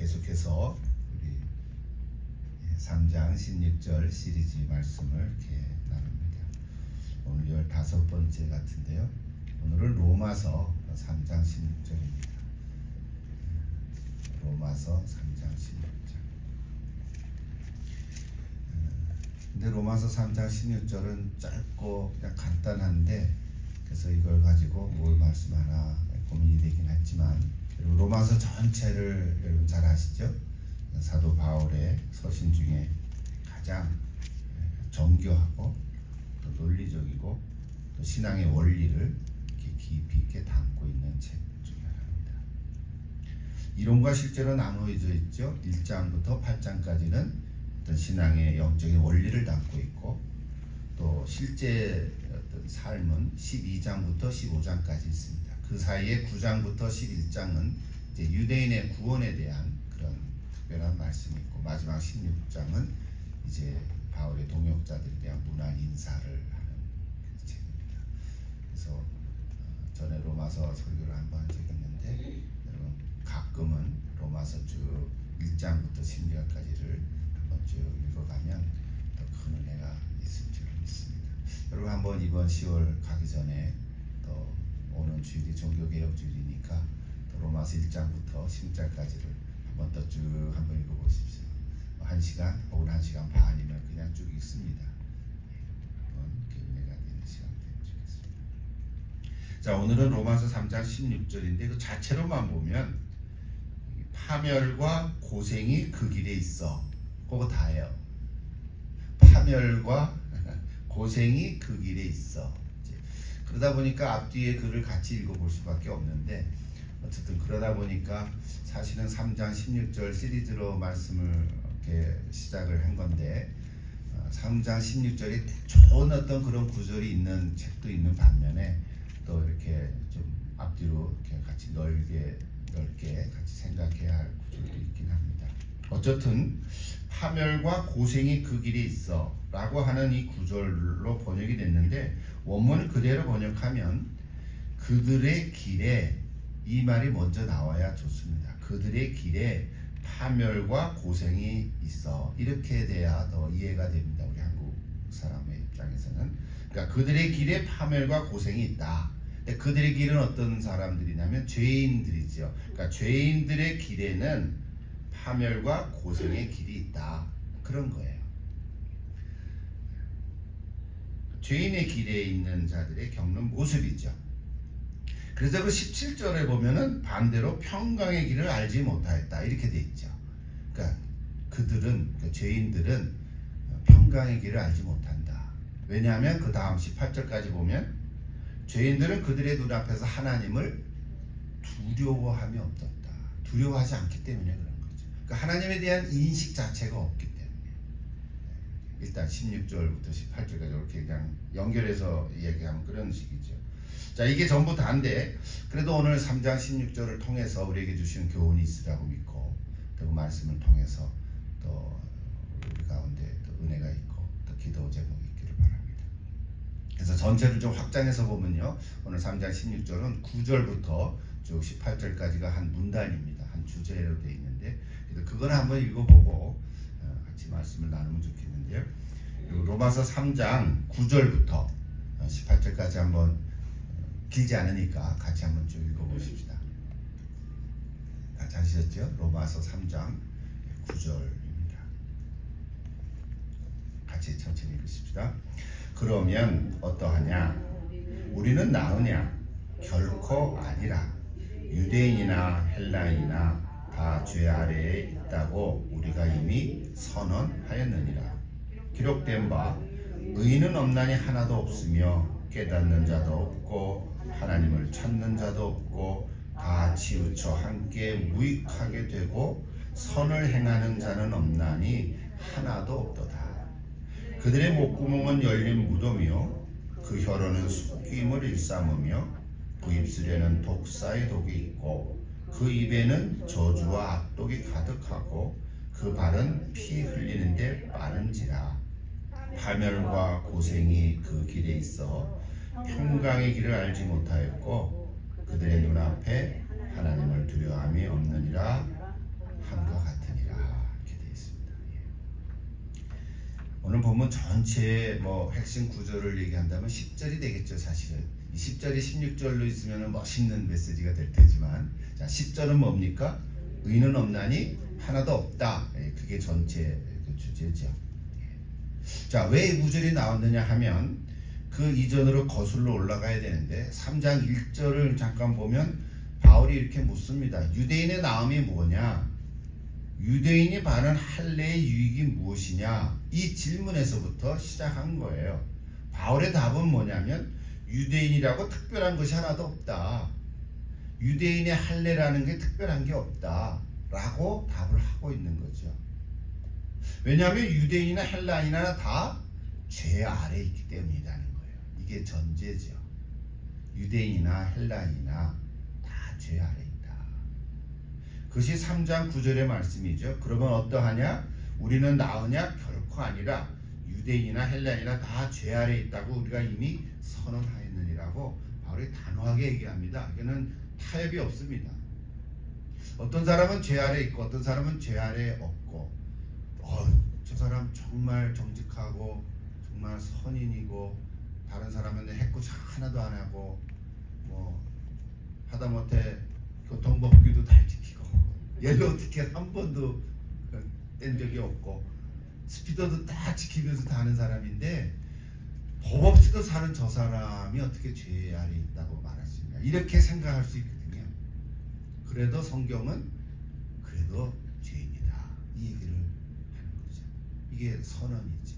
계속해서 우리 3장 16절 시리즈 말씀을 이렇게 나눕니다. 오늘 15번째 같은데요. 오늘은 로마서 3장 16절입니다. 로마서 3장 16절. 근데 로마서 3장 16절은 짧고 그냥 간단한데, 그래서 이걸 가지고 뭘 말씀하나 고민이 되긴 했지만, 그리고 로마서 전체를 여러분 잘 아시죠? 사도 바울의 서신 중에 가장 정교하고 또 논리적이고 또 신앙의 원리를 이렇게 깊이 있게 담고 있는 책 중에 하나입니다. 이론과 실제로 나누어져 있죠. 1장부터 8장까지는 어떤 신앙의 영적인 원리를 담고 있고, 또 실제 어떤 삶은 12장부터 15장까지 있습니다. 그 사이에 9장부터 11장은 이제 유대인의 구원에 대한 그런 특별한 말씀이 있고, 마지막 16장은 이제 바울의 동역자들에 대한 문안 인사를 하는 책입니다. 그래서 전에 로마서 설교를 한번 적었는데, 여러분 가끔은 로마서 쭉 1장부터 16장까지를 한번 쭉 읽어가면 더 큰 은혜가 있을 줄 믿습니다. 여러분 한번 이번 10월 가기 전에 또 오는 주일이 종교개혁주일이니까 로마서 1장부터 10장까지를 한번 더 쭉 한번 읽어보십시오. 1시간 혹은 1시간 반이면 그냥 쭉 읽습니다. 한번 은혜가 되는 시간 되면 좋겠습니다. 자, 오늘은 로마서 3장 16절인데 그 자체로만 보면 파멸과 고생이 그 길에 있어. 그거 다예요. 파멸과 고생이 그 길에 있어. 그러다 보니까 앞뒤에 글을 같이 읽어볼 수밖에 없는데, 어쨌든 그러다 보니까 사실은 3장 16절 시리즈로 말씀을 이렇게 시작을 한 건데, 3장 16절이 좋은 어떤 그런 구절이 있는 책도 있는 반면에 또 이렇게 좀 앞뒤로 이렇게 같이 넓게 같이 생각해야 할 구절도 있긴 합니다. 어쨌든 파멸과 고생이 그 길에 있어 라고 하는 이 구절로 번역이 됐는데, 원문을 그대로 번역하면 그들의 길에, 이 말이 먼저 나와야 좋습니다. 그들의 길에 파멸과 고생이 있어, 이렇게 돼야 더 이해가 됩니다. 우리 한국 사람의 입장에서는. 그러니까 그들의 길에 파멸과 고생이 있다. 근데 그들의 길은 어떤 사람들이냐면 죄인들이죠. 그러니까 죄인들의 길에는 파멸과 고생의 길이 있다, 그런 거예요. 죄인의 길에 있는 자들의 겪는 모습이죠. 그래서 그 17절에 보면은 반대로 평강의 길을 알지 못하였다, 이렇게 돼 있죠. 그러니까 그들은, 죄인들은 평강의 길을 알지 못한다. 왜냐하면 그 다음 18절까지 보면 죄인들은 그들의 눈앞에서 하나님을 두려워함이 없었다. 두려워하지 않기 때문에 그런 거죠. 그러니까 하나님에 대한 인식 자체가 없기 때문에. 일단 16절부터 18절까지 이렇게 그냥 연결해서 얘기하면 그런 식이죠. 자, 이게 전부 다인데, 그래도 오늘 3장 16절을 통해서 우리에게 주신 교훈이 있으라고 믿고, 또 그 말씀을 통해서 또 우리 가운데 또 은혜가 있고 또 기도 제목이 있기를 바랍니다. 그래서 전체를 좀 확장해서 보면요, 오늘 3장 16절은 9절부터 쭉 18절까지가 한 문단입니다. 한 주제로 되어 있는데, 그래서 그건 한번 읽어보고 같이 말씀을 나누면 좋겠는데요. 그리고 로마서 3장 9절부터 18절까지 한번 길지 않으니까 같이 한번 쭉 읽어보십시다. 다 찾으셨죠? 로마서 3장 9절입니다. 같이 천천히 읽으십시다. 그러면 어떠하냐? 우리는 나으냐? 결코 아니라. 유대인이나 헬라인이나 다 죄 아래에 있다고 우리가 이미 선언하였느니라. 기록된 바 의인은 없나니 하나도 없으며 깨닫는 자도 없고 하나님을 찾는 자도 없고 다 치우쳐 함께 무익하게 되고 선을 행하는 자는 없나니 하나도 없도다. 그들의 목구멍은 열린 무덤이요 그 혀로는 속임을 일삼으며 그 입술에는 독사의 독이 있고 그 입에는 저주와 악독이 가득하고 그 발은 피 흘리는데 빠른지라. 파멸과 고생이 그 길에 있어 평강의 길을 알지 못하였고 그들의 눈앞에 하나님을 두려워함이 없느니라 한 것 오늘 본문 전체의 뭐 핵심 구조를 얘기한다면 10절이 되겠죠. 사실은 이 10절이 16절로 있으면 멋있는 메시지가 될 테지만, 자 10절은 뭡니까? 의는 없나니 하나도 없다. 그게 전체 그 주제죠. 자, 왜 이 구절이 나왔느냐 하면 그 이전으로 거슬러 올라가야 되는데 3장 1절을 잠깐 보면 바울이 이렇게 묻습니다. 유대인의 나음이 뭐냐? 유대인이 받는 할례의 유익이 무엇이냐? 이 질문에서부터 시작한 거예요. 바울의 답은 뭐냐면 유대인이라고 특별한 것이 하나도 없다. 유대인의 할례라는 게 특별한 게 없다 라고 답을 하고 있는 거죠. 왜냐하면 유대인이나 헬라인이나 다 죄 아래에 있기 때문이라는 거예요. 이게 전제죠. 유대인이나 헬라인이나 다 죄 아래에 있다. 그것이 3장 9절의 말씀이죠. 그러면 어떠하냐? 우리는 나으냐? 결코 아니라 유대인이나 헬라인이나 다 죄 아래에 있다고 우리가 이미 선언하였느니라고 바울이 단호하게 얘기합니다. 이거는 타협이 없습니다. 어떤 사람은 죄 아래에 있고 어떤 사람은 죄 아래에 없고, 저 사람 정말 정직하고 정말 선인이고 다른 사람은 해코지 하나도 안 하고 뭐 하다못해 교통법규도 잘 지키고 옐로우 티켓 한 번도 뗀 적이 없고 스피더도 다 지키면서 다는 사람인데 법 없이도 사는 저 사람이 어떻게 죄 아래에 있다고 말할 수 있냐, 이렇게 생각할 수 있거든요. 그래도 성경은 그래도 죄인이다 이 얘기를 하는 거죠. 이게 선언이죠.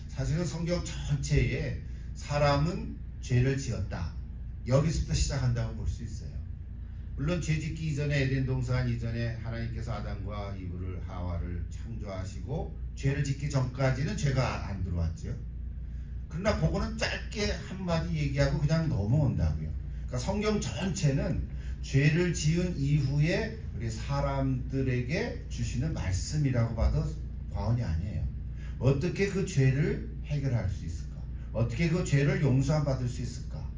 사실은 성경 전체에 사람은 죄를 지었다 여기서부터 시작한다고 볼 수 있어요. 물론 죄 짓기 이전에 에덴 동산 이전에 하나님께서 아담과 이브를 하와를 창조하시고 죄를 짓기 전까지는 죄가 안 들어왔죠. 그러나 그거는 짧게 한마디 얘기하고 그냥 넘어온다고요. 그러니까 성경 전체는 죄를 지은 이후에 우리 사람들에게 주시는 말씀이라고 봐도 과언이 아니에요. 어떻게 그 죄를 해결할 수 있을까? 어떻게 그 죄를 용서받을 수 있을까?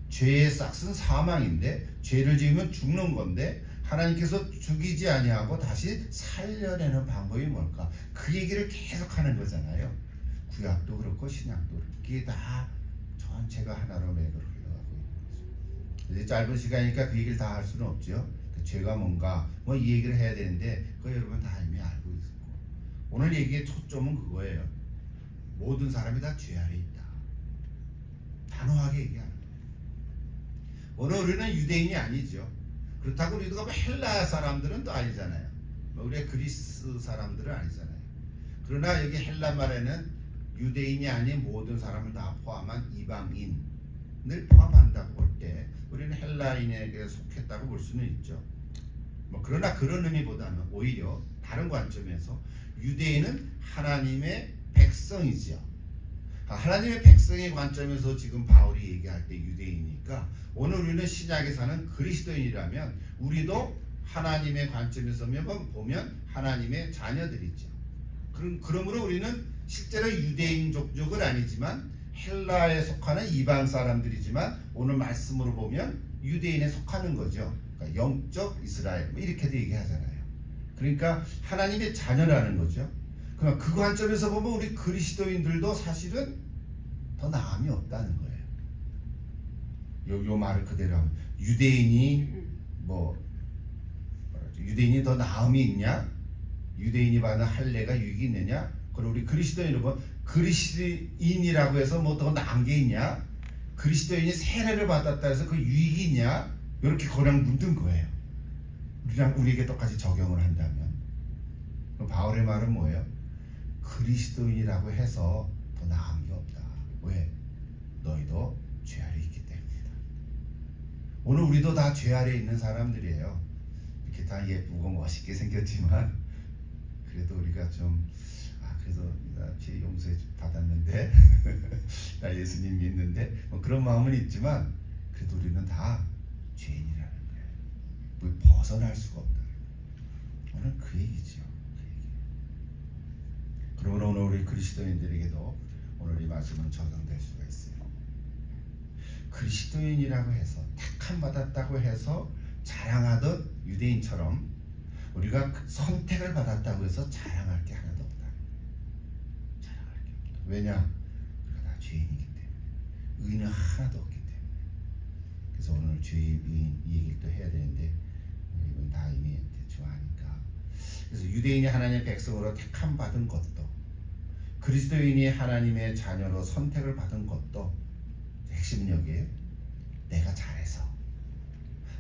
죄의 싹은 사망인데 죄를 지으면 죽는 건데 하나님께서 죽이지 아니하고 다시 살려내는 방법이 뭘까? 그 얘기를 계속 하는 거잖아요. 구약도 그렇고 신약도 그렇고 이게 다 전체가 하나로 맥을 흘러가고 있는 거죠. 이제 짧은 시간이니까 그 얘기를 다 할 수는 없죠. 그 죄가 뭔가 뭐 이 얘기를 해야 되는데 그거 여러분 다 이미 알고 있고, 오늘 얘기의 초점은 그거예요. 모든 사람이 다 죄 아래 있다. 단호하게 얘기하는 거예요. 오늘 우리는 유대인이 아니죠. 그렇다고 우리가 뭐 헬라 사람들은 또 아니잖아요. 우리가 그리스 사람들은 아니잖아요. 그러나 여기 헬라 말에는 유대인이 아닌 모든 사람을 다 포함한 이방인을 포함한다고 볼 때 우리는 헬라인에게 속했다고 볼 수는 있죠. 뭐 그러나 그런 의미보다는 오히려 다른 관점에서 유대인은 하나님의 백성이죠. 하나님의 백성의 관점에서 지금 바울이 얘기할 때 유대인이니까 오늘 우리는 신약에 사는 그리스도인이라면 우리도 하나님의 관점에서 보면 하나님의 자녀들이죠. 그러므로 우리는 실제로 유대인 족족은 아니지만 헬라에 속하는 이방 사람들이지만 오늘 말씀으로 보면 유대인에 속하는 거죠. 그러니까 영적 이스라엘 뭐 이렇게도 얘기하잖아요. 그러니까 하나님의 자녀라는 거죠. 그러니까 그 관점에서 보면 우리 그리스도인들도 사실은 더 나음이 없다는 거예요. 요 말을 그대로 하면 유대인이 유대인이 더 나음이 있냐? 유대인이 받는 할례가 유익이 있느냐? 그리고 우리 그리스도인 여러분, 그리스도인이라고 해서 뭐 더 나은 게 있냐? 그리스도인이 세례를 받았다 해서 그 유익이 있냐? 이렇게 그냥 묻는 거예요. 우리에게 똑같이 적용을 한다면. 바울의 말은 뭐예요? 그리스도인이라고 해서 더 나은 게 없다. 왜? 너희도 죄 아래 있기 때문이다. 오늘 우리도 다 죄 아래 있는 사람들이에요. 이렇게 다 예쁘고 멋있게 생겼지만 그래도 우리가 좀 그래서 나 죄 용서해 받았는데 나 예수님 믿는데 뭐 그런 마음은 있지만 그래도 우리는 다 죄인이라는 거예요. 뭐 벗어날 수가 없다. 오늘 그 얘기죠. 그러므로 오늘 우리 그리스도인들에게도 오늘 이 말씀은 적용될 수가 있어요. 그리스도인이라고 해서 택함 받았다고 해서 자랑하던 유대인처럼 우리가 선택을 받았다고 해서 자랑할 게 하나도 없다. 자랑할 게. 왜냐? 우리가 다 죄인이기 때문에. 의인은 하나도 없기 때문에. 그래서 오늘 죄인, 의인 이 얘기를 또 해야 되는데 이건 다 이미 대충 아니까. 그래서 유대인이 하나님의 백성으로 택함 받은 것도, 그리스도인이 하나님의 자녀로 선택을 받은 것도 핵심은 여기에요. 내가 잘해서,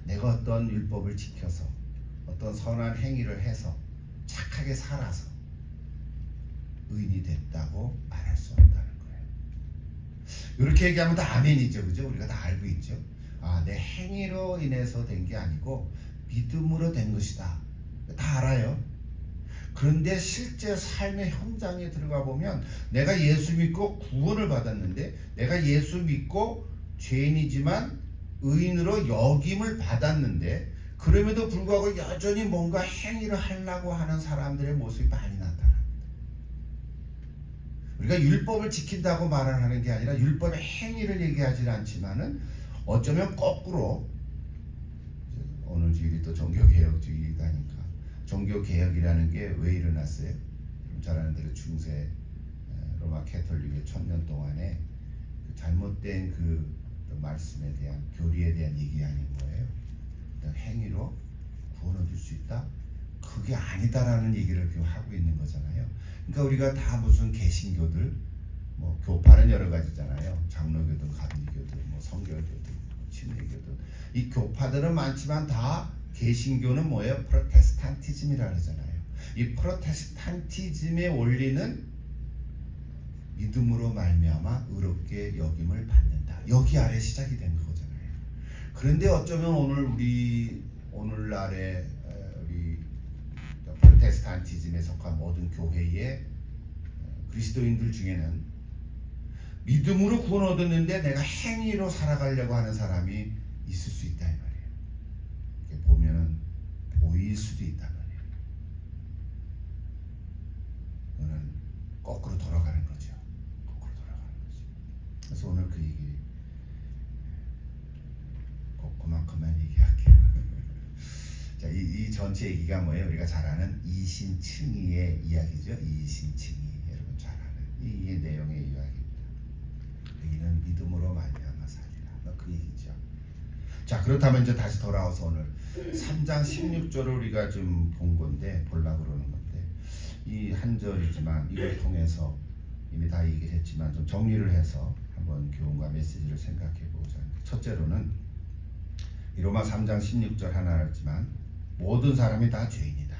내가 어떤 율법을 지켜서, 어떤 선한 행위를 해서, 착하게 살아서 의인이 됐다고 말할 수 없다는 거예요. 이렇게 얘기하면 다 아멘이죠. 그죠? 우리가 다 알고 있죠. 아, 내 행위로 인해서 된 게 아니고 믿음으로 된 것이다. 다 알아요. 그런데 실제 삶의 현장에 들어가 보면 내가 예수 믿고 구원을 받았는데, 내가 예수 믿고 죄인이지만 의인으로 여김을 받았는데, 그럼에도 불구하고 여전히 뭔가 행위를 하려고 하는 사람들의 모습이 많이 나타납니다. 우리가 율법을 지킨다고 말을 하는 게 아니라 율법의 행위를 얘기하지는 않지만은 어쩌면 거꾸로, 오늘 주일이 또 종교개혁주의다니까, 종교개혁이라는 게 왜 일어났어요? 잘 아는 대로 중세 로마 캐톨릭의 1000년 동안에 그 잘못된 그 말씀에 대한, 교리에 대한 얘기 아닌 거예요. 행위로 구원 얻을 수 있다? 그게 아니다라는 얘기를 지금 하고 있는 거잖아요. 그러니까 우리가 다 무슨 개신교들, 뭐 교파는 여러 가지잖아요. 장로교든 가톨릭교든 뭐 성결교든 침례교든, 이 교파들은 많지만 다 개신교는 뭐예요? 프로테스탄티즘이라 그러잖아요. 이 프로테스탄티즘의 원리는 믿음으로 말미암아 의롭게 여김을 받는다. 여기 아래 시작이 된 거잖아요. 그런데 어쩌면 오늘날의 우리 프로테스탄티즘에 속한 모든 교회의 그리스도인들 중에는 믿음으로 구원 얻었는데 내가 행위로 살아가려고 하는 사람이 있을 수 있다 이 말이에요. 이렇게 보면은 보일 수도 있단 말이에요. 그거는 거꾸로 돌아가는 거죠. 거꾸로 돌아가는 거죠. 그래서 오늘 그 얘기 그만큼만 얘기할게요. 자, 이 전체 얘기가 뭐예요? 우리가 잘 아는 이신칭의의 이야기죠. 이신칭의, 여러분 잘 아는 이 내용의 이야기입니다. 의인은 믿음으로 말미암아 살리라. 그 얘기죠. 자, 그렇다면 이제 다시 돌아와서 오늘 3장 16절을 우리가 좀 본 건데, 보려고 그러는 건데, 이 한 절이지만 이걸 통해서 이미 다 얘기를 했지만 좀 정리를 해서 한번 교훈과 메시지를 생각해 보자. 첫째로는 이 로마 3장 16절 하나였지만 모든 사람이 다 죄인이다.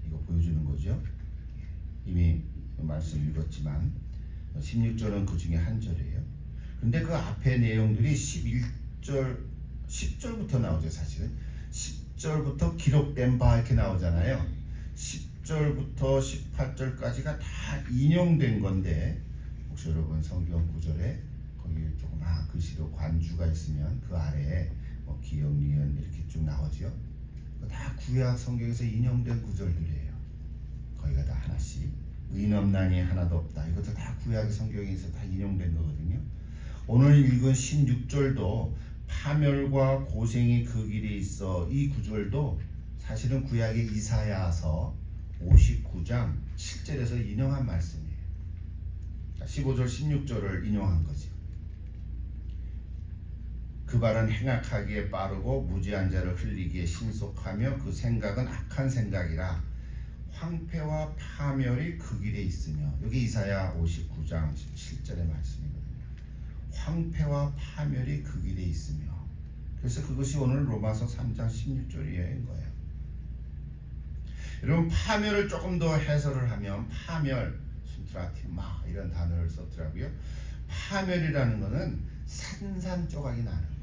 이거 보여주는 거죠. 이미 말씀 읽었지만 16절은 그 중에 한 절이에요. 근데 그 앞에 내용들이 11절, 10절부터 나오죠. 사실은 10절부터 기록된 바 이렇게 나오잖아요. 10절부터 18절까지가 다 인용된 건데, 혹시 여러분 성경 구절에 거기 조금 글씨로 관주가 있으면 그 아래에 뭐 기역, 니은 이렇게 쭉 나오죠. 다 구약 성경에서 인용된 구절들이에요. 거기가 다 하나씩. 의인 없나니 하나도 없다. 이것도 다 구약 성경에서 다 인용된 거거든요. 오늘 읽은 16절도 파멸과 고생이 그 길에 있어, 이 구절도 사실은 구약의 이사야서 59장 7절에서 인용한 말씀이에요. 15절 16절을 인용한 거죠. 그 발은 행악하기에 빠르고 무지한 자를 흘리기에 신속하며 그 생각은 악한 생각이라 황폐와 파멸이 그 길에 있으며, 여기 이사야 59장 7절의 말씀이거든요. 황폐와 파멸이 그 길에 있으며, 그래서 그것이 오늘 로마서 3장 16절인 거예요. 여러분, 파멸을 조금 더 해설을 하면, 파멸, 순트라티마 이런 단어를 썼더라고요. 파멸이라는 것은 산산조각이 나는 거예요.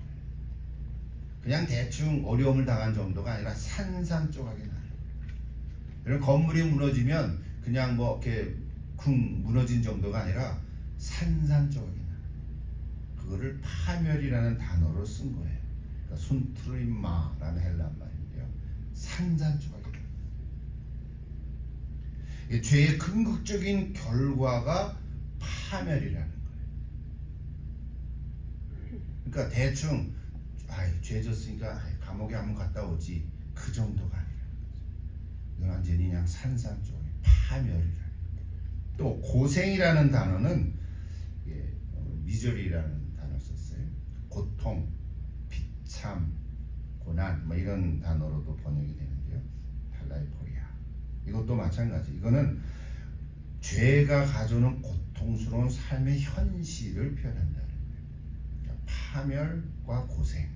그냥 대충 어려움을 당한 정도가 아니라 산산조각이 나는 거예요. 여러분, 건물이 무너지면 그냥 뭐 이렇게 쿵 무너진 정도가 아니라 산산조각이 나는 거예요. 그거를 파멸이라는 단어로 쓴 거예요. 그러니까 순트리마라는 헬란 말인데요. 산산조각이 나는 거예요. 죄의 궁극적인 결과가 파멸이라는 거예요. 그러니까 대충 죄 졌으니까 감옥에 한번 갔다 오지, 그 정도가 아니라 이건 완전히 그냥 산산조각, 파멸이라는 거예요. 또 고생이라는 단어는 미저리라는 단어를 썼어요. 고통, 비참, 고난 뭐 이런 단어로도 번역이 되는데요. 팔라이포리아. 이것도 마찬가지. 이거는 죄가 가져오는 고통스러운 삶의 현실을 표현한다는 거예요. 그러니까 파멸과 고생.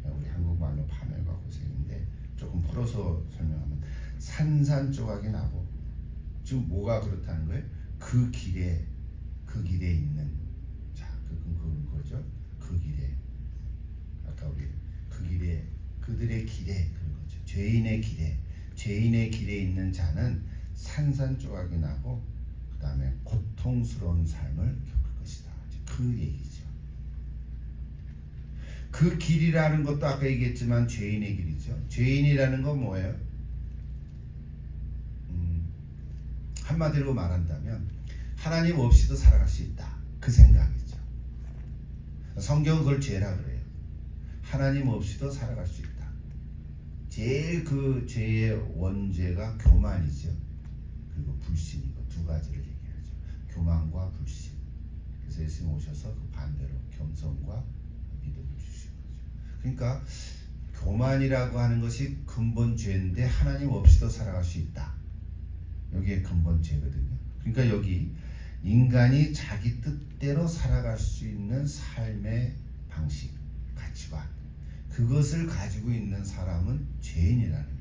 우리 한국말로 파멸과 고생인데 조금 풀어서 설명하면 산산조각이 나고 지금 뭐가 그렇다는 거예요? 그 길에 있는 그거죠. 그 길에 아까 우리 그 길에 그들의 길에 그런 거죠. 죄인의 길에 있는 자는 산산조각이 나고 그 다음에 고통스러운 삶을 겪을 것이다. 그 얘기죠. 그 길이라는 것도 아까 얘기했지만 죄인의 길이죠. 죄인이라는 건 뭐예요? 한마디로 말한다면 하나님 없이도 살아갈 수 있다. 그 생각이죠. 성경은 그걸 죄라 그래요. 하나님 없이도 살아갈 수 있다. 제일 그 죄의 원죄가 교만이죠. 그리고 불신이고 두 가지를 얘기하죠. 교만과 불신. 그래서 예수님 오셔서 그 반대로 겸손과 믿음을 주신 거죠. 그러니까 교만이라고 하는 것이 근본 죄인데 하나님 없이도 살아갈 수 있다. 여기에 근본 죄거든요. 그러니까 여기 인간이 자기 뜻대로 살아갈 수 있는 삶의 방식, 가치관, 그것을 가지고 있는 사람은 죄인이라는 거예요.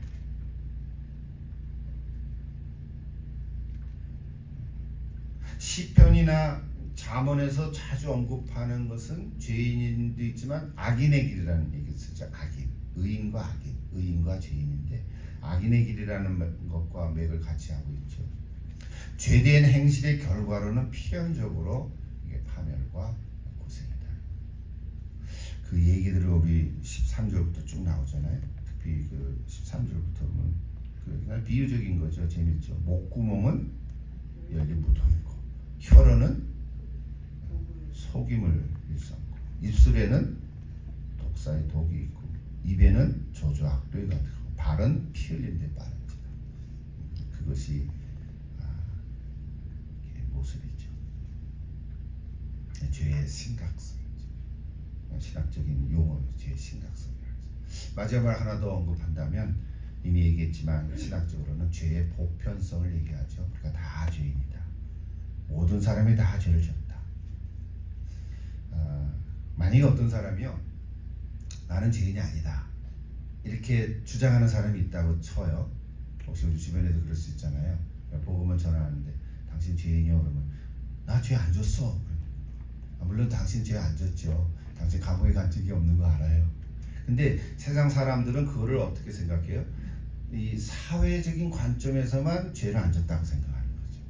시편이나 잠언에서 자주 언급하는 것은 죄인도 있지만 악인의 길이라는 얘기를 쓰죠. 악인, 의인과 악인, 의인과 죄인인데 악인의 길이라는 것과 맥을 같이 하고 있죠. 죄된 행실의 결과로는 필연적으로 이게 파멸과 고생이다. 그 얘기들을 우리 13절부터 쭉 나오잖아요. 특히 그 13절부터 보면 그냥 비유적인 거죠. 재밌죠. 목구멍은 열린 무덤이고 혀로는 속임을 일삼고 입술에는 독사의 독이 있고 입에는 저주 악독이 가득하고 발은 피 흘린 데 빠른지다. 그것이 모습이죠. 죄의 심각성이죠. 신학적인 용어로 죄의 심각성이라고 하죠. 마지막 하나 더 언급한다면 이미 얘기했지만 신학적으로는 죄의 보편성을 얘기하죠. 그러니까 다 죄인이다. 모든 사람이 다 죄를 졌다. 만약에 어떤 사람이요, 나는 죄인이 아니다, 이렇게 주장하는 사람이 있다고 쳐요. 혹시 우리 주변에도 그럴 수 있잖아요. 복음을 전하는데 당신 죄인이요 그러면 나 죄 안 졌어. 물론 당신 죄 안 졌죠. 당신 감옥에 간 적이 없는 거 알아요. 근데 세상 사람들은 그거를 어떻게 생각해요? 이 사회적인 관점에서만 죄를 안 졌다고 생각하는 거죠.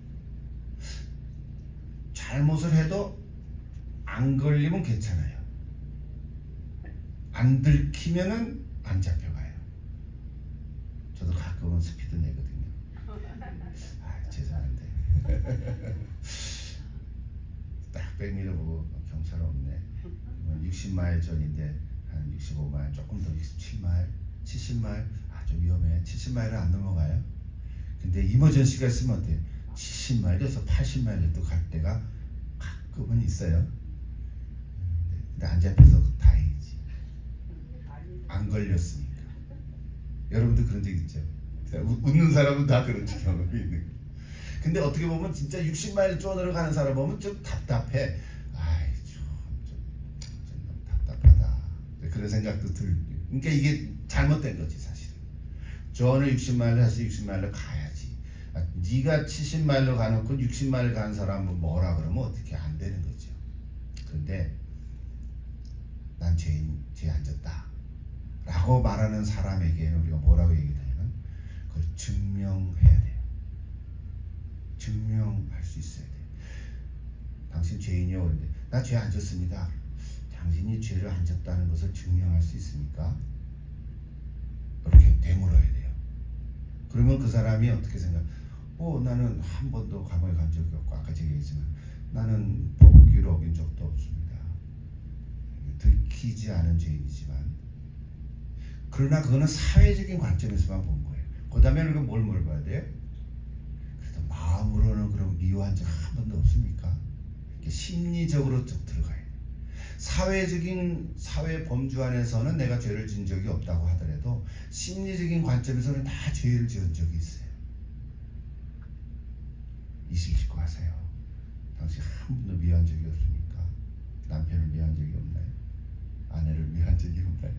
잘못을 해도 안 걸리면 괜찮아요. 안 들키면은 안 잡혀가요. 저도 가끔은 스피드 내거든요. 죄송한데. 딱 백미러 보고 경찰 없네. 60마일 전인데 한 65마일, 조금 더 67마일, 70마일, 좀 위험해. 70마일을 안 넘어가요. 근데 이머전시가 있으면 어때요? 70마일에서 80마일도 갈 때가 가끔은 있어요. 근데 안 잡혀서 다행이지. 안 걸렸으니까. 여러분도 그런 적 있죠? 웃는 사람은 다 그런 경험이 있는 거예요. 근데 어떻게 보면 진짜 60마일 쪼내려 가는 사람 보면 좀 답답해. 아이, 좀 너무 답답하다. 그런 생각도 그러니까 이게 잘못된 거지 사실은. 저는 60마일을 해서 60마일을 가야지. 네가 70마일로 가놓고 60마일 가는 사람은 뭐라 그러면 어떻게 안 되는 거죠. 그런데 난 죄 안 졌다 라고 말하는 사람에게 우리가 뭐라고 얘기하냐면 그걸 증명해야 돼요. 증명할 수 있어야 돼. 당신 죄인이요. 그런데 나 죄 안 졌습니다. 당신이 죄를 안 졌다는 것을 증명할 수 있습니까? 이렇게 되물어야 돼요. 그러면 그 사람이 어떻게 생각? 나는 한 번도 감옥에 간 적이 없고 아까 제가 얘기했지만 나는 법규를 어긴 적도 없습니다. 들키지 않은 죄인이지만 그러나 그거는 사회적인 관점에서만 본 거예요. 그 다음에 우리가 뭘 물어봐야 돼요? 그래도 마음으로는 그럼 미워한 적 한 번도 없습니까? 이렇게 심리적으로 쭉 들어가요. 사회 범주 안에서는 내가 죄를 지은 적이 없다고 하더라도 심리적인 관점에서는 다 죄를 지은 적이 있어요. 이실 짓고 하세요. 당신 한 번도 미워한 적이 없습니까? 남편을 미워한 적이 없나요? 아내를 미워한 적이 없나요?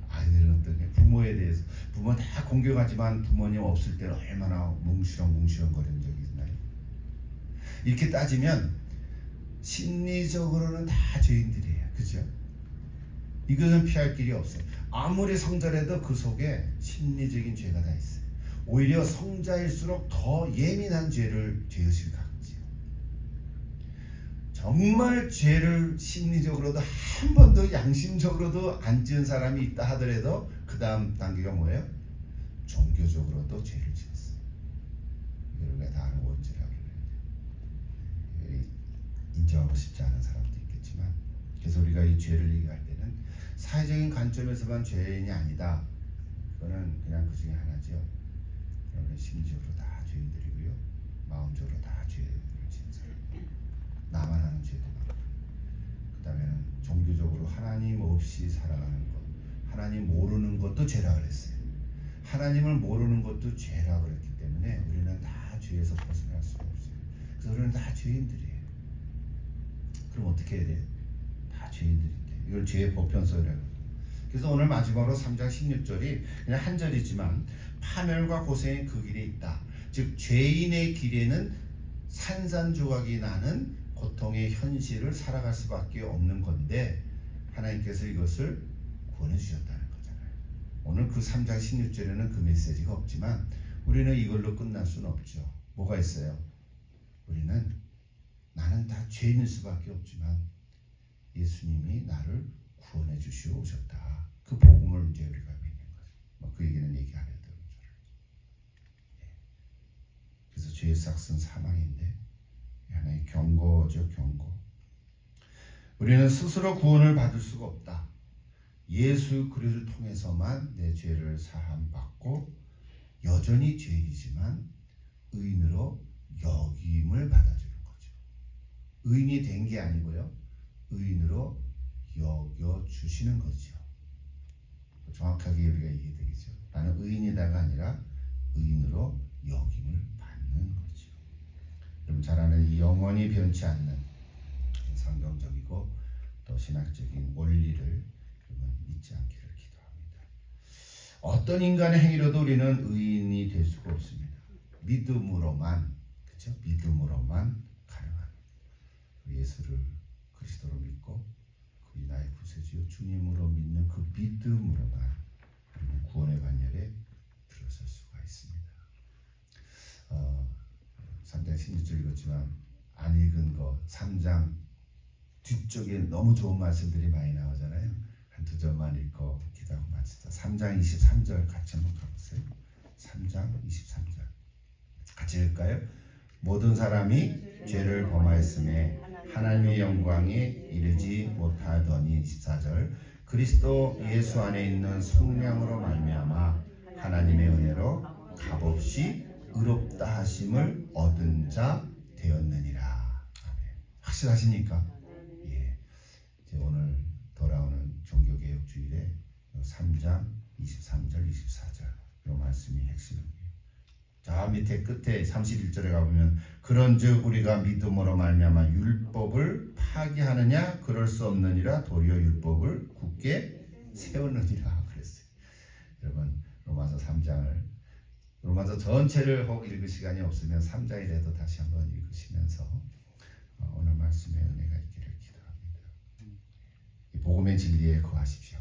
아이들은 어떻게? 부모에 대해서 부모 다 공경하지만 부모님 없을 때는 얼마나 뭉시렁 거리는 적이 있나요? 이렇게 따지면 심리적으로는 다 죄인들이에요. 그죠? 이것은 피할 길이 없어요. 아무리 성자라도 그 속에 심리적인 죄가 다 있어요. 오히려 성자일수록 더 예민한 죄의식을 갖지요. 정말 죄를 심리적으로도 한 번도 양심적으로도 안 지은 사람이 있다 하더라도 그 다음 단계가 뭐예요? 종교적으로도 죄를 지었어요. 이걸 우리가 다 아는 원죄라고 그래요. 인정하고 싶지 않은 사람도 있겠지만, 그래서 우리가 이 죄를 얘기할 때는 사회적인 관점에서만 죄인이 아니다. 그거는 그냥 그 중에 하나죠. 여러분 심리적으로 다 죄인들이고요. 마음적으로 다 죄를 지은 사람. 나만 하는 죄도 많고. 그 다음에는 종교적으로 하나님 없이 살아가는 것, 하나님 모르는 것도 죄라 그랬어요. 하나님을 모르는 것도 죄라 그랬기 때문에 우리는 다 죄에서 벗어날 수가 없어요. 그래서 우리는 다 죄인들이에요. 그럼 어떻게 해야 돼요? 다 죄인들인데. 이걸 죄의 보편성이라고. 그래서 오늘 마지막으로 3장 16절이 그냥 한 절이지만 파멸과 고생의 그 길에 있다. 즉 죄인의 길에는 산산조각이 나는 고통의 현실을 살아갈 수밖에 없는 건데 하나님께서 이것을 구원해 주셨다는 거잖아요. 오늘 그 3장 16절에는 그 메시지가 없지만 우리는 이걸로 끝날 수는 없죠. 뭐가 있어요? 우리는 나는 다 죄인일 수밖에 없지만 예수님이 나를 구원해 주시러 오셨다. 그 복음을 이제 우리가 믿는 거죠. 그 얘기는 얘기 안 해도 줄 알죠. 그래서 죄의 삭은 사망인데 하나의 경고죠, 경고. 우리는 스스로 구원을 받을 수가 없다. 예수 그리스도를 통해서만 내 죄를 사함 받고 여전히 죄인이지만 의인으로 여김을 받아주는 거죠. 의인이 된 게 아니고요. 의인으로 여겨주시는 거죠. 정확하게 우리가 얘기해야 되겠죠. 나는 의인이다가 아니라 의인으로 여김을 받는 거죠. 여러분 잘 아는 이 영원히 변치 않는 성경적이고 또 신학적인 원리를 여러분 잊지 않기를 기도합니다. 어떤 인간의 행위로도 우리는 의인이 될 수가 없습니다. 믿음으로만, 그렇죠? 믿음으로만 가능한 예수를 그리스도로 믿고 그분이 나의 구세주요 주님으로 믿는 그 믿음으로만 우리는 구원의 반열에 들어설 수가 있습니다. 3장 16절 읽었지만 안 읽은 거 3장 뒤쪽에 너무 좋은 말씀들이 많이 나오잖아요. 한두 절만 읽고 기도하고 마치자. 3장 23절 같이 한번 가보세요. 3장 23절 같이 읽을까요? 모든 사람이 죄를 범하였음에 하나님의 영광에 이르지 못하더니 24절 그리스도 예수 안에 있는 성령으로 말미암아 하나님의 은혜로 값없이 의롭다 하심을 얻은 자 되었느니라. 아멘. 확실하십니까? 예. 이제 오늘 돌아오는 종교개혁 주일에 3장 23절 24절 이 말씀이 핵심입니다. 저 밑에 끝에 31절에 가보면 그런즉 우리가 믿음으로 말미암아 율법을 파기하느냐 그럴 수 없느니라 도리어 율법을 굳게 세우느니라 그랬어요. 여러분 로마서 3장을 로마서 전체를 혹 읽을 시간이 없으면 3장이라도 다시 한번 읽으시면서 오늘 말씀에 은혜가 있기를 기도합니다. 이 복음의 진리에 거하십시오.